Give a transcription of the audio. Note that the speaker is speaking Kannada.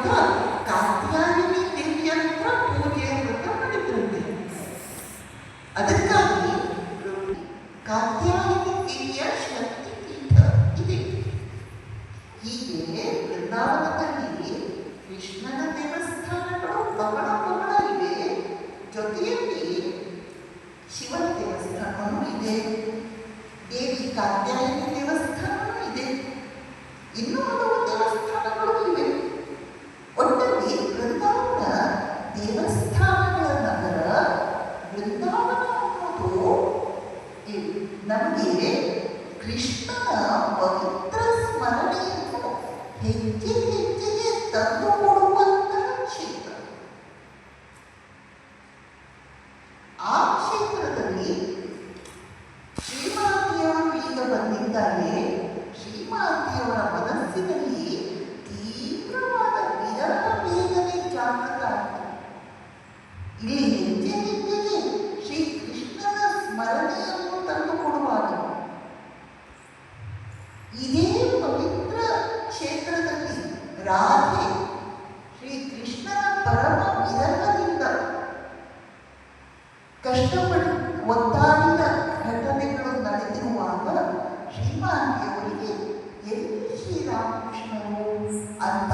ಅಂತ ಕಾತ್ಯಾಯಿನಿ ದೇವಿಯ ಹತ್ರ ಪೂಜೆ ವ್ರತ ಮಾಡಿದ್ರಂತೆ. ಅದಕ್ಕಾಗಿ ಕಾತ್ಯಾಯಿನಿ ದೇವಿಯ ಶಕ್ತಿ ಪೀಠ ಇದೆ. ಹೀಗೆ ವೃಂದಾವನದಲ್ಲಿ ಕೃಷ್ಣನ ದೇವಸ್ಥಾನಗಳು ಬಹಳ ಬಹಳ ಇವೆ. ಜೊತೆಯಲ್ಲಿ ಶಿವನ ದೇವಸ್ಥಾನವೂ ಇದೆ, ದೇವಿ ಕಾತ್ಯಾಯಿನಿ ದೇವಸ್ಥಾನವೂ ಇದೆ, ಇನ್ನೂ ಹಲವು ದೇವಸ್ಥಾನಗಳು ಇವೆ. ಒಟ್ಟಲ್ಲಿ ವೃಂದಾವನ ದೇವಸ್ಥಾನಗಳ ನಗರ. ವೃಂದಾವನ ಅನ್ನೋದು ನಮಗೆ ಕೃಷ್ಣನ ಪವಿತ್ರ ಸ್ಮರಣೆಯನ್ನು ಹೆಜ್ಜೆ ಹೆಜ್ಜೆಗೆ ತಂದು ಕೊಡುವಂತಹ ಕ್ಷೇತ್ರ. ಆ ಕ್ಷೇತ್ರದಲ್ಲಿ ಶ್ರೀಮಾತೆಯವರು ಈಗ ಬಂದಿದ್ದಾರೆ. ಶ್ರೀಮಾತೆಯವರ ಮನಸ್ಸಿನಲ್ಲಿ ತೀವ್ರವಾದ ವಿರಹ ವೇದನೆ ಜಾಗೃತ ಆಯಿತು. ಇಲ್ಲಿ ಹೆಜ್ಜೆ ಹೆಜ್ಜೆಗೆ ಶ್ರೀ ಕೃಷ್ಣನ ಸ್ಮರಣೆಯನ್ನು ತಂದುಕೊಡುವಾಗ ಇದೇ ಪವಿತ್ರ ಕ್ಷೇತ್ರದಲ್ಲಿ ರಾಧೆ ಶ್ರೀ ಕೃಷ್ಣನ ಪರಮ ವಿರಹದಿಂದ ಕಷ್ಟಪಟ್ಟು ಒತ್ತಾಡಿದ ಘಟನೆಗಳು ನಡೆದಿರುವಾಗ ಶ್ರೀಮಾತೆಯವರಿಗೆ ಎಲ್ಲಿ ಶ್ರೀರಾಮಕೃಷ್ಣರು ಅಂತ